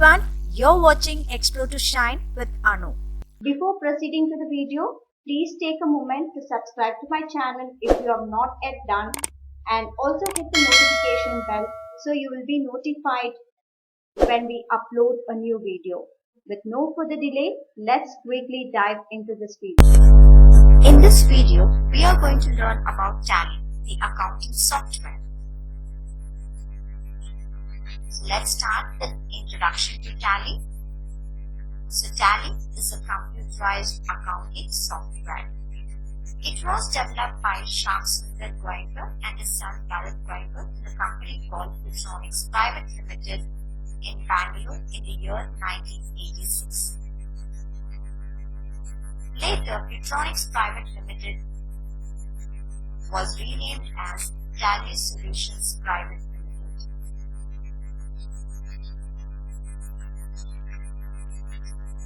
everyone, you're watching Explore to Shine with Anu. Before proceeding to the video, please take a moment to subscribe to my channel if you have not yet done, and also hit the notification bell so you will be notified when we upload a new video. With no further delay, let's quickly dive into this video. In this video, we are going to learn about Tally, the accounting software. So let's start with introduction to Tally. So Tally is a computerized accounting software. It was developed by Shyam Sundar Goenka and his son Bharat Goenka in a company called Electronics Private Limited in Bangalore in the year 1986. Later, Electronics Private Limited was renamed as Tally Solutions Private Limited.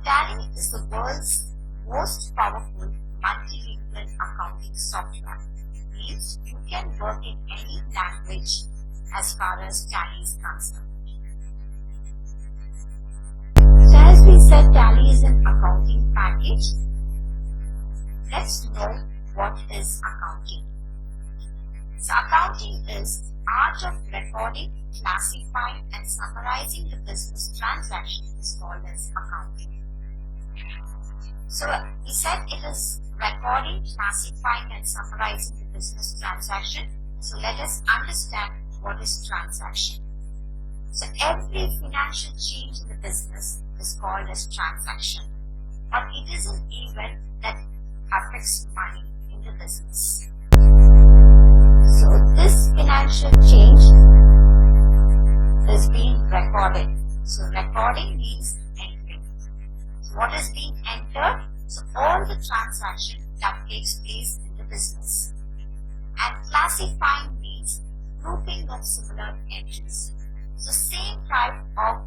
Tally is the world's most powerful multilingual accounting software. Means you can work in any language as far as Tally is concerned. So as we said, Tally is an accounting package. Let's know what is accounting. So accounting is art of recording, classifying and summarizing the business transaction is called as accounting. So we said it is recording, classifying and summarizing the business transaction. So let us understand what is transaction. So every financial change in the business is called as transaction, but it is an event that affects money in the business. So this financial change is being recorded. So recording means entering. So what is being entered? So all the transaction that takes place in the business. And classifying means grouping of similar entries. So same type of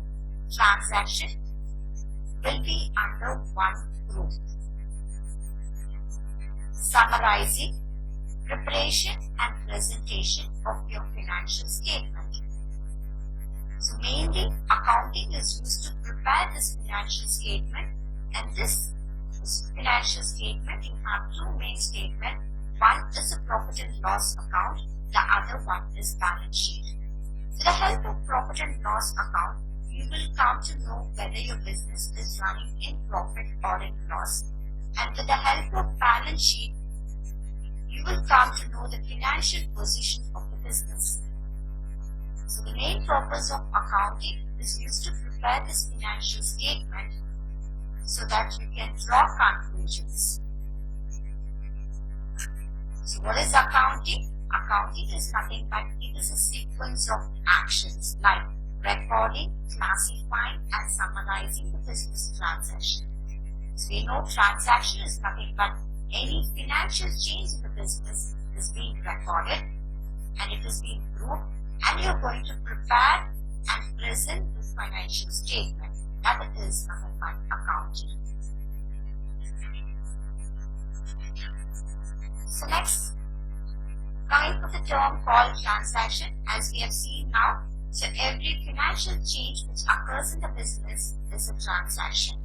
transaction will be under one group. Summarizing, preparation and presentation of your financial statement. So mainly accounting is used to prepare this financial statement, and this financial statement you have two main statements. One is a profit and loss account, the other one is balance sheet. With the help of profit and loss account, you will come to know whether your business is running in profit or in loss. And with the help of balance sheet, you will come to know the financial position of the business. So the main purpose of accounting is used to prepare this financial statement so that you can draw conclusions. So what is accounting? Accounting is nothing but it is a sequence of actions like recording, classifying and summarizing the business transaction. So we know transaction is nothing but any financial change in the business is being recorded and it is being grouped, and you are going to prepare and present the financial statement. That is nothing but accounting. So next, coming to the term called transaction, as we have seen now, so every financial change which occurs in the business is a transaction,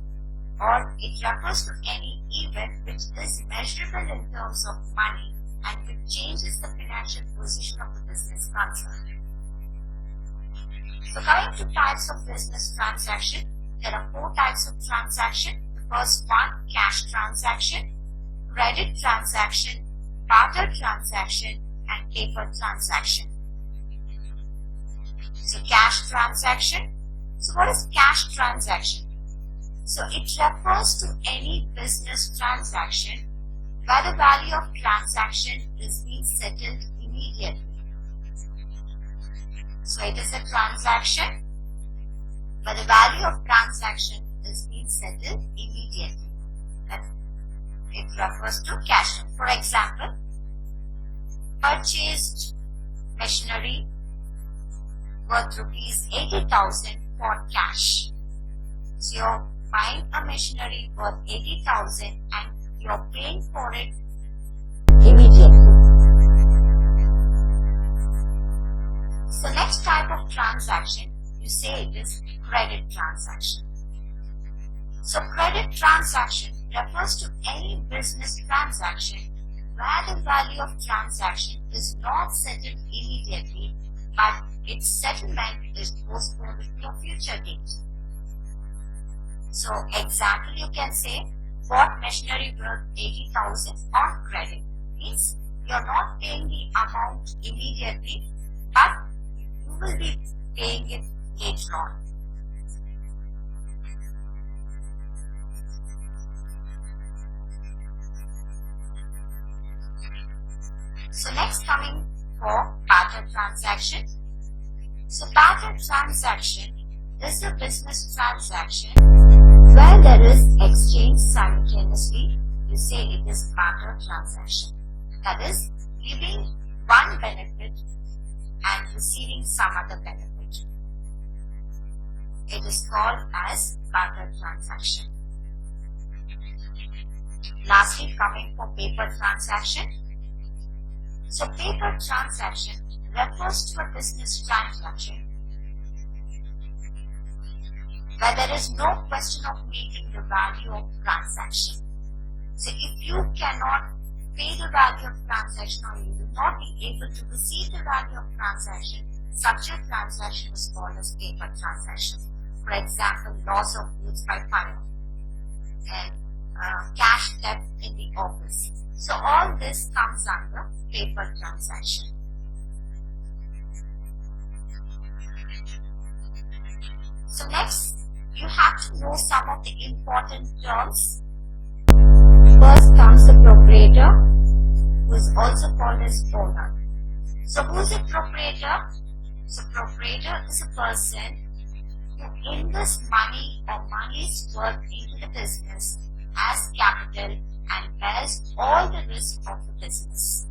or it refers to any event which is measurable in terms of money and which changes the financial position of the business concerned. So coming to types of business transaction, there are four types of transaction. The first one, cash transaction, credit transaction, barter transaction and paper transaction. So cash transaction. So what is cash transaction? So it refers to any business transaction where the value of transaction is being settled immediately. So it is a transaction where the value of transaction is being settled immediately. That it refers to cash. For example, purchased machinery worth rupees 80,000 for cash. So you're buying a machinery worth 80,000 and you're paying for it immediately. So next type of transaction you say it is credit transaction. So credit transaction refers to any business transaction where the value of transaction is not settled immediately, but its settlement is postponed to a future date. So example, you can say bought machinery worth 80,000 on credit. Means you are not paying the amount immediately, but you will be paying it later on. So next, coming for barter transaction. So barter transaction is a business transaction where there is exchange simultaneously. You say it is barter transaction. That is, giving one benefit and receiving some other benefit. It is called as barter transaction. Lastly, coming for paper transaction. So paper transaction refers to a business transaction where there is no question of meeting the value of transaction. So if you cannot pay the value of transaction or you will not be able to receive the value of transaction, such a transaction is called as paper transaction. For example, loss of goods by fire and cash theft in the office. So all this comes under paper transaction. So next, you have to know some of the important terms. First comes the proprietor, who is also called as owner. So who is a proprietor? So proprietor is a person who invests money or money's worth into the business as capital and bears all the risk of the business.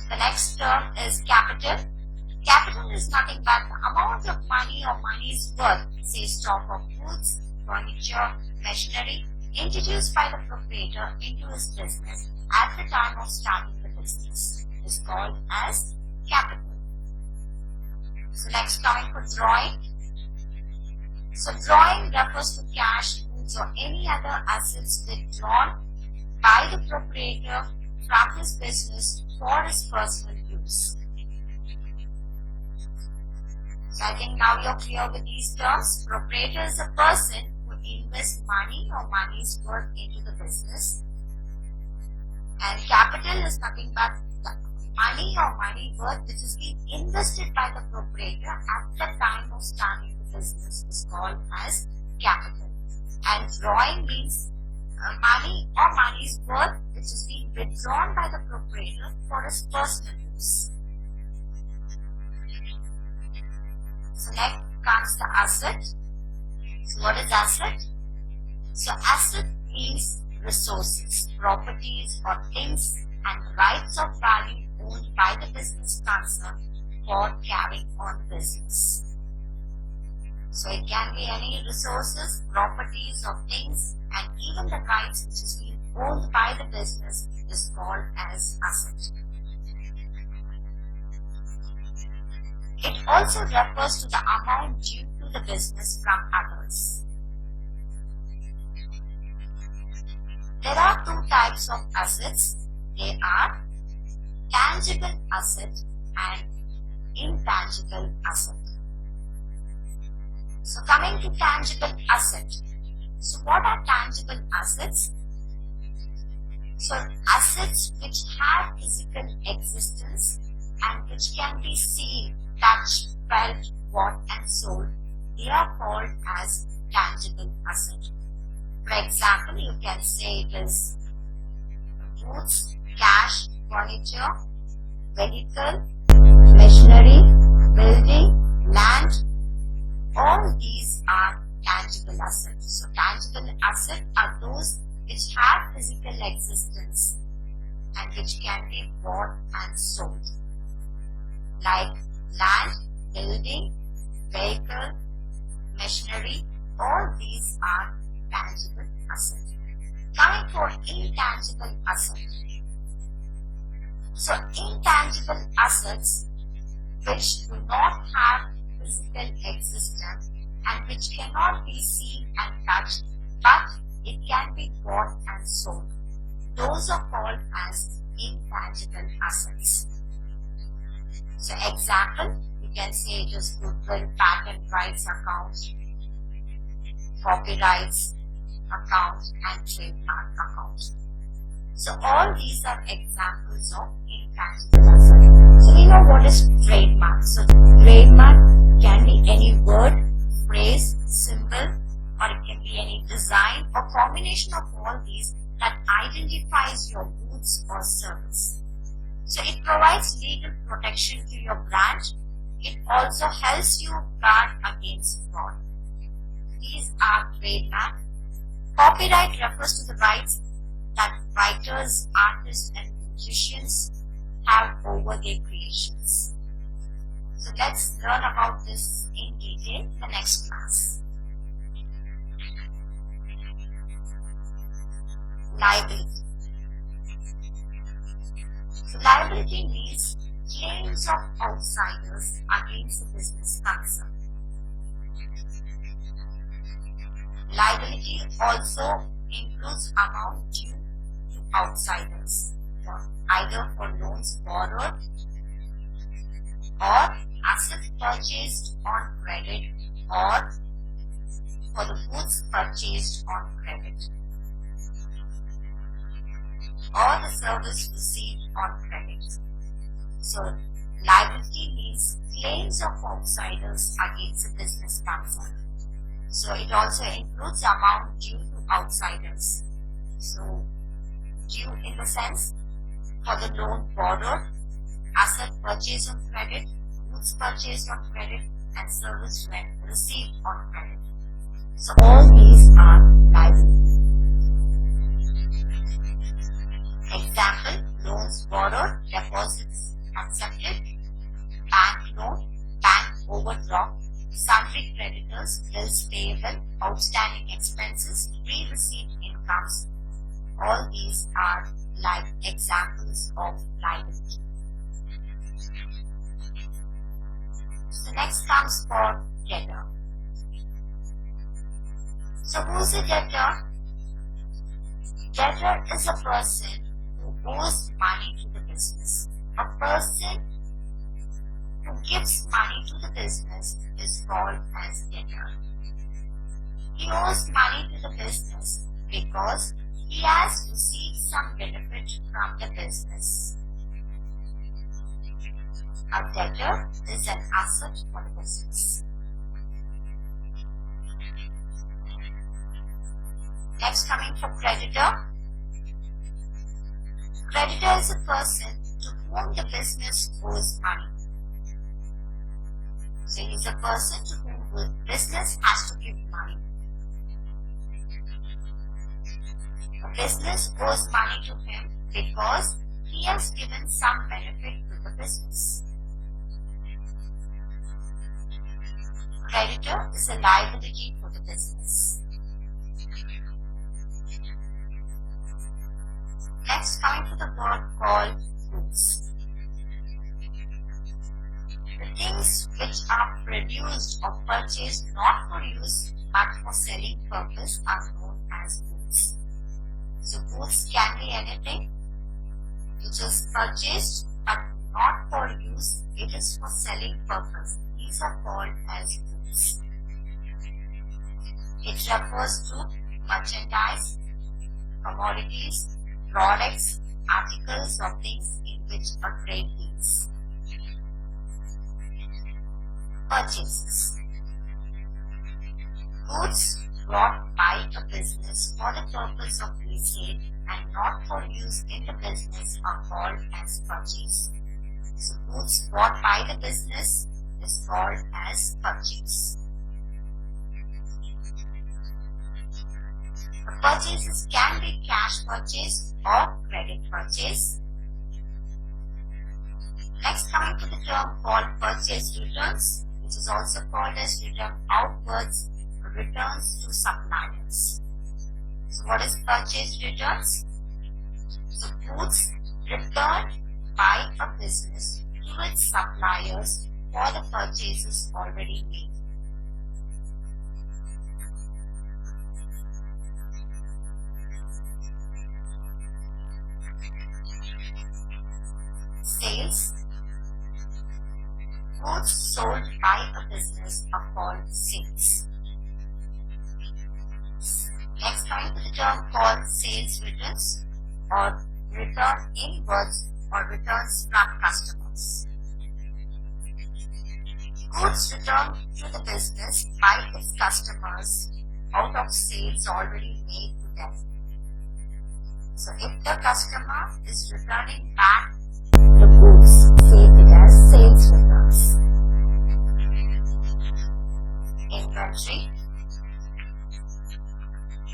The next term is capital. Capital is nothing but the amount of money or money's worth, say stock of goods, furniture, machinery, introduced by the proprietor into his business at the time of starting the business, is called as capital. So next, coming for drawing. So drawing refers to cash, goods or any other assets withdrawn by the proprietor from his business for his personal use. So I think now you're clear with these terms. Proprietor is a person who invests money or money's worth into the business. And capital is nothing but the money or money worth which is being invested by the proprietor at the time of starting the business is called as capital. And drawing means money or money's worth which is being withdrawn by the proprietor for his personal use. So next comes the asset. So what is asset? So asset means resources, properties or things and rights of value owned by the business concerned for carrying on the business. So it can be any resources, properties or things and even the rights which is being owned by the business is called as asset. It also refers to the amount due to the business from others. There are two types of assets. They are tangible asset and intangible asset. So coming to tangible asset. So what are tangible assets? So assets which have physical existence and which can be seen, touched, felt, bought and sold, they are called as tangible asset. For example, you can say it is goods, cash, furniture, vehicle, machinery, building, land. All these are tangible assets. So tangible assets are those which have physical existence and which can be bought and sold, like land, building, vehicle, machinery. All these are tangible assets. Coming for intangible assets. So intangible assets, which do not have physical existence and which cannot be seen and touched, but it can be bought and sold. Those are called as intangible assets. So example, you can say it is goodwill, patent rights account, copyrights account and trademark account. So all these are examples of intangible assets. So we know what is trademark. So trademark can be any word, phrase, symbol, or it can be any design or combination of all these that identifies your goods or service. So it provides legal protection to your brand. It also helps you guard against fraud. These are trademark. Copyright refers to the rights that writers, artists and musicians have over their creations. So let's learn about this in detail in the next class. Liability. So liability means claims of outsiders against the business concern. Liability also includes amount due to outsiders, either for loans borrowed or assets purchased on credit or for the goods purchased on credit or the service received on credit. So liability means claims of outsiders against a business concern. So it also includes amount due to outsiders. So due in the sense for the loan borrowed, asset purchased on credit, goods purchased on credit and service received on credit. So all these are liability. Example, loans borrowed, deposits accepted, bank loan, bank overdraft, sundry creditors, bills payable, outstanding expenses, pre-received incomes. All these are like examples of liability. So next comes for debtor. So who's a debtor? Debtor is a person who owes money to the business. A person who gives money to the business is called as debtor. He owes money to the business because he has received some benefit from the business. A debtor is an asset for the business. Next, coming for creditor. Creditor is a person to whom the business owes money. So he is a person to whom the business has to give money. The business owes money to him because he has given some benefit to the business. Creditor is a liability for the business. Next, coming to the word called goods. The things which are produced or purchased not for use but for selling purpose are known as goods. So goods can be anything which is purchased but not for use, it is for selling purpose. These are called as goods. It refers to merchandise, commodities, products, articles or things in which a trade deals. Purchases. Goods brought by a business for the purpose of resale and not for use in the business are called as purchase. So goods brought by the business is called as purchase. The purchases can be cash purchase or credit purchase. Next, coming to the term called purchase returns, which is also called as return outwards, returns to suppliers. So what is purchase returns? So goods returned by a business to its suppliers for the purchases already made. Sales. Goods sold by a business are called sales. Next, coming to the term called sales returns or return inwards or returns from customers. Goods returned to the business by its customers out of sales already made to them. So if the customer is returning back the goods, say it as sales returns. Inventory.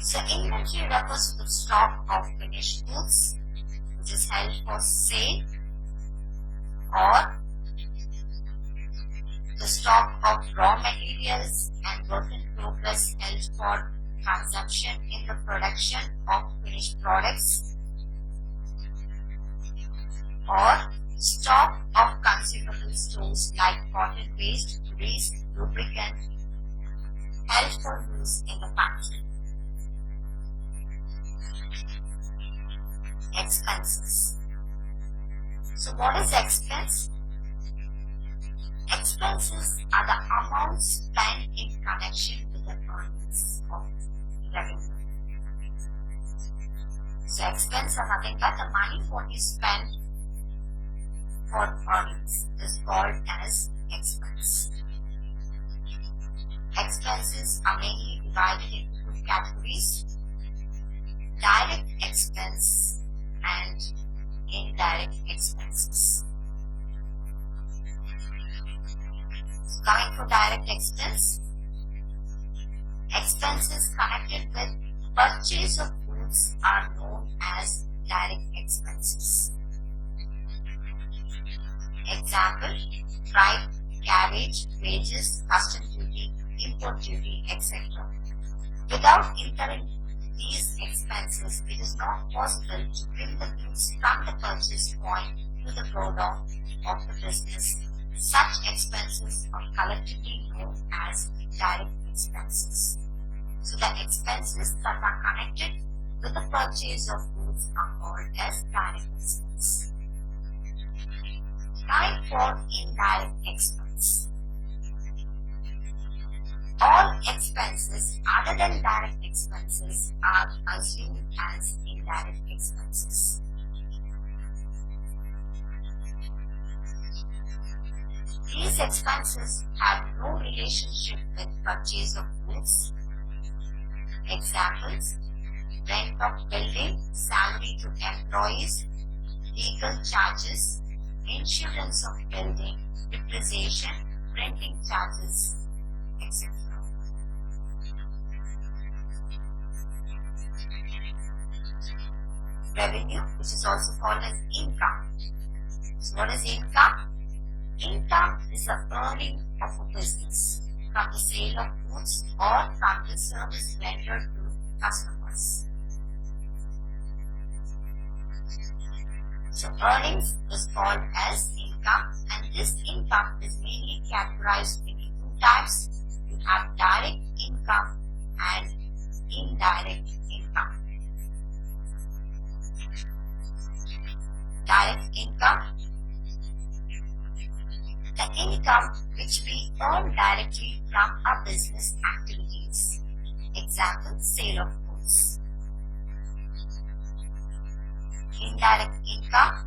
So inventory refers to the stock of finished goods which is held for sale or the stock of raw materials and work in progress held for consumption in the production of finished products, or stock of consumable stores like cotton waste, grease, lubricant held for use in the factory. Expenses. So what is expense? Expenses are the amounts spent in connection with the earnings of revenue. So expense are nothing but the money what you spend for earnings is called as expense. Expenses are mainly divided into two categories: direct expense and indirect expenses. Coming to direct expense, expenses connected with purchase of goods are known as direct expenses. Example: freight, carriage, wages, custom duty, import duty, etc. Without incurring these expenses, it is not possible to bring the goods from the purchase point to the godown of the business. Such expenses are collectively known as direct expenses. So the expenses that are connected with the purchase of goods are called as direct expense. Time for indirect expense. All expenses other than direct expenses are assumed as indirect expenses. These expenses have no relationship with purchase of goods. Examples: rent of building, salary to employees, legal charges, insurance of building, depreciation, printing charges, etc. Revenue, which is also called as income. So what is income? Income is the earning of a business from the sale of goods or from the service rendered to customers. So earnings is called as income, and this income is mainly categorized into two types. You have direct income and indirect income. Direct income: the income which we earn directly from our business activities. Example: sale of goods. Indirect income.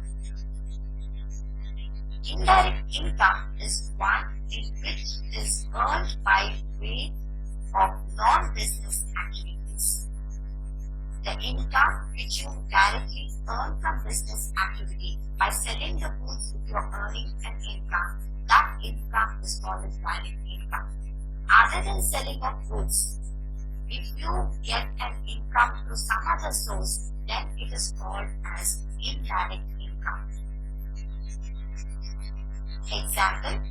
Indirect income is one in which is earned by way of non-business activities. The income which you directly earn from business activity by selling the goods if you are earning an income, that income is called as direct income. Other than selling of goods, if you get an income through some other source, then it is called as indirect income. Example: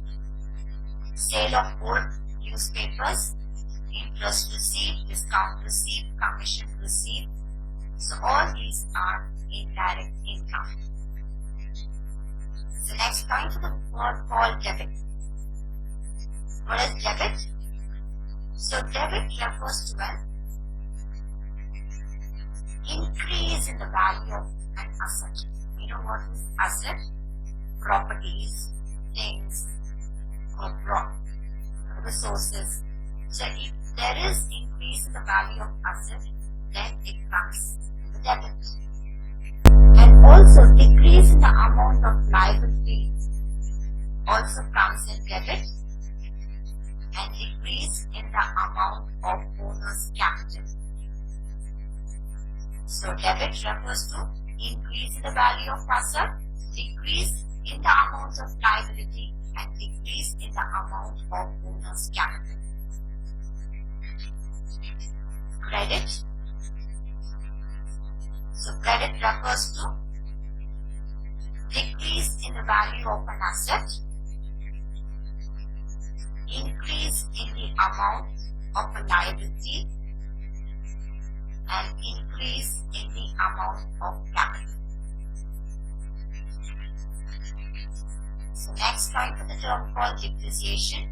sale of old newspapers, interest received, discount received, commission received. So all these are indirect income. So next, coming to the word called debit. What is debit? So debit refers to an increase in the value of an asset. You know what is asset? Properties, things, or resources. So if there is increase in the value of asset, then it comes in the debit. And also decrease in the amount of liability also comes in debit, and decrease in the amount of owner's capital. So debit refers to increase in the value of asset, decrease in the amount of liability, and decrease in the amount of owner's capital. Credit. So credit refers to decrease in the value of an asset, increase in the amount of a liability, and increase in the amount of capital. So next point for the term called depreciation.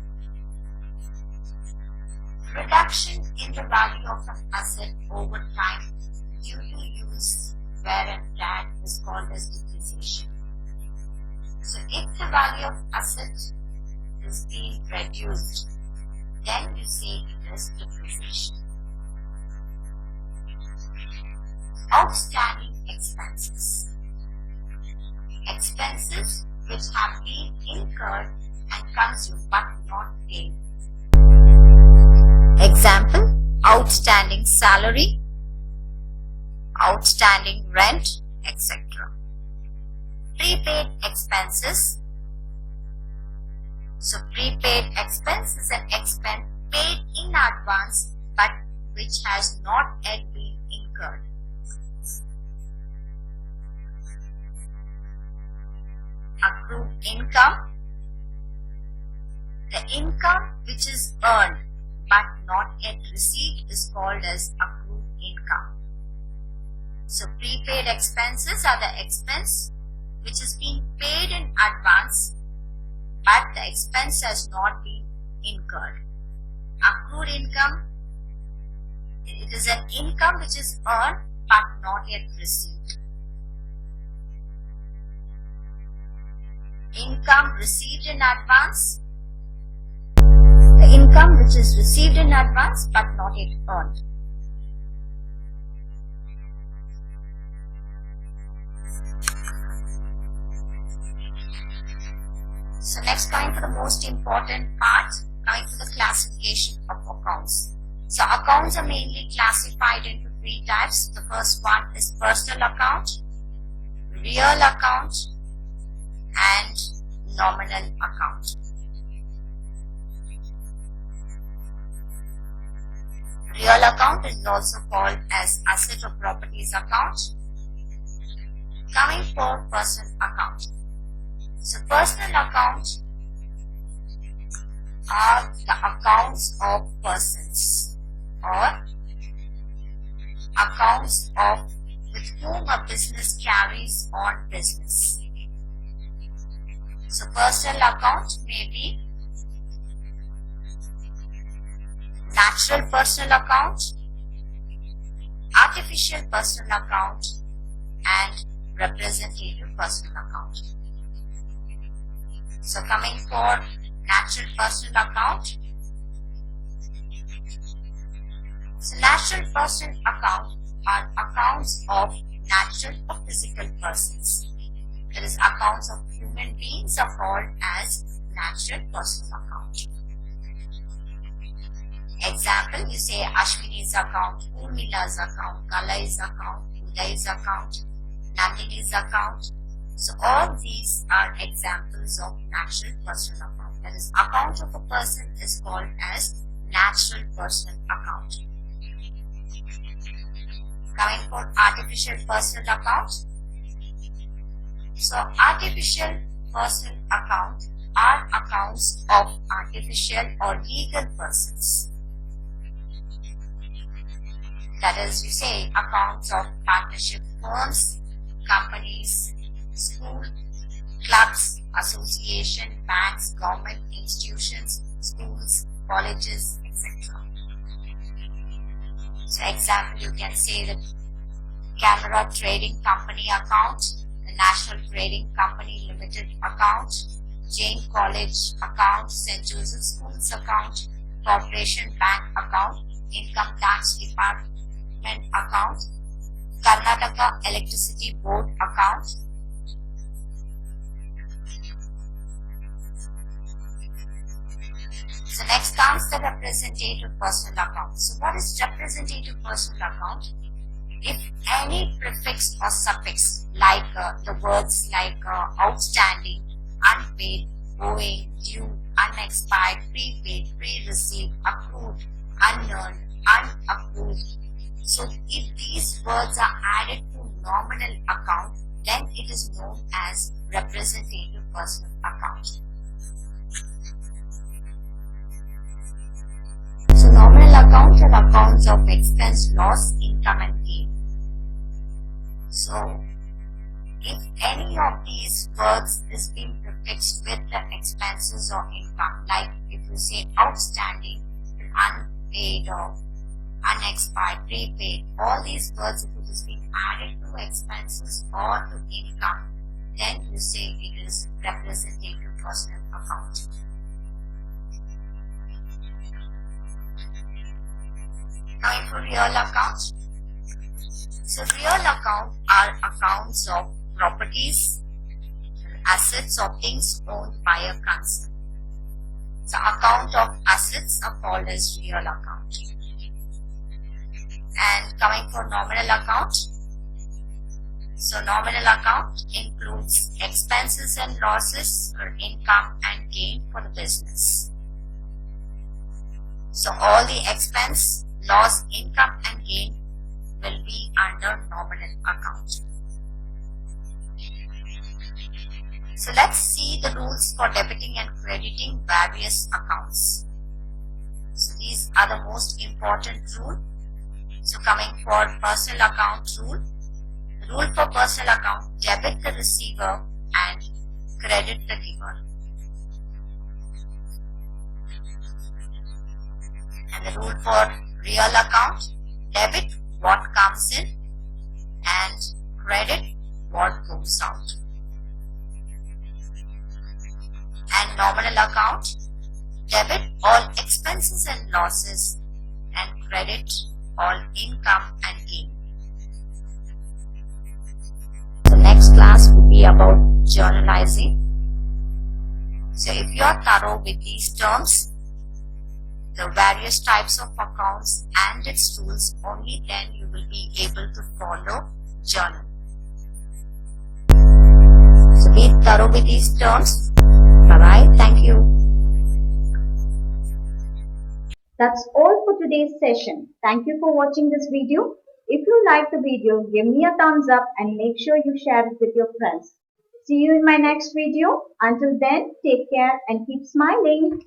Reduction in the value of an asset over time due to use, wear and tear is called as depreciation. So if the value of asset is being reduced, then you say it is depreciation. Outstanding expenses. Expenses which have been incurred and consumed but not paid. Example, outstanding salary, outstanding rent, etc. Prepaid expenses. So prepaid expense is an expense paid in advance but which has not yet been incurred. Accrued income. The income which is earned but not yet received is called as accrued income. So prepaid expenses are the expense which is being paid in advance but the expense has not been incurred. Accrued income, it is an income which is earned but not yet received. Income received in advance, the income which is received in advance but not yet earned. So next, coming for the most important part, coming for the classification of accounts. So accounts are mainly classified into three types. The first one is personal account, real account, and nominal account. Real account is also called as asset or properties account. Coming for personal account. So personal account are the accounts of persons or accounts of with whom a business carries on business. So personal account may be natural personal account, artificial personal account, and representative personal account. So coming for natural personal account. So natural personal account are accounts of natural or physical persons. That is, accounts of human beings are called as natural personal account. Example, you say Ashwini's account, Urmila's account, Kalai's account, Udai's account, Nandini's account. So all these are examples of natural personal account. That is, account of a person is called as natural personal account. Coming for artificial personal account. So artificial personal account are accounts of artificial or legal persons. That is, you say accounts of partnership firms, companies, school, clubs, association, banks, government institutions, schools, colleges, etc. So example, you can say the Canara Trading Company account, the National Trading Company Limited account, Jain College account, St. Joseph Schools account, Corporation Bank account, Income Tax Department account, Karnataka Electricity Board account. So next comes the representative personal account. So what is representative personal account? If any prefix or suffix like the words like outstanding, unpaid, owing, due, unexpired, prepaid, pre-received, accrued, unearned, unapproved. So if these words are added to nominal account, then it is known as representative personal account. So nominal accounts are accounts of expense, loss, income and gain. So if any of these words is being prefixed with the expenses or income, like if you say outstanding, unpaid or unexpired, prepaid, all these words, if it is being added to expenses or to income, then you say it is representative personal account. Now for real accounts. So real accounts are accounts of properties, assets or things owned by a concern. So account of assets are called as real account. And coming for nominal account. So nominal account includes expenses and losses or income and gain for the business. So all the expense, loss, income and gain will be under nominal account. So let's see the rules for debiting and crediting various accounts. So these are the most important rules. So coming for personal account rule. The rule for personal account: debit the receiver and credit the giver. And the rule for real account: debit what comes in and credit what goes out. And nominal account: debit all expenses and losses and credit all income and gain. The next class will be about journalizing. So if you are thorough with these terms, the various types of accounts and its rules, only then you will be able to follow journal. So be thorough with these terms. Bye-bye. Thank you. That's all for today's session. Thank you for watching this video. If you like the video, give me a thumbs up and make sure you share it with your friends. See you in my next video. Until then, take care and keep smiling.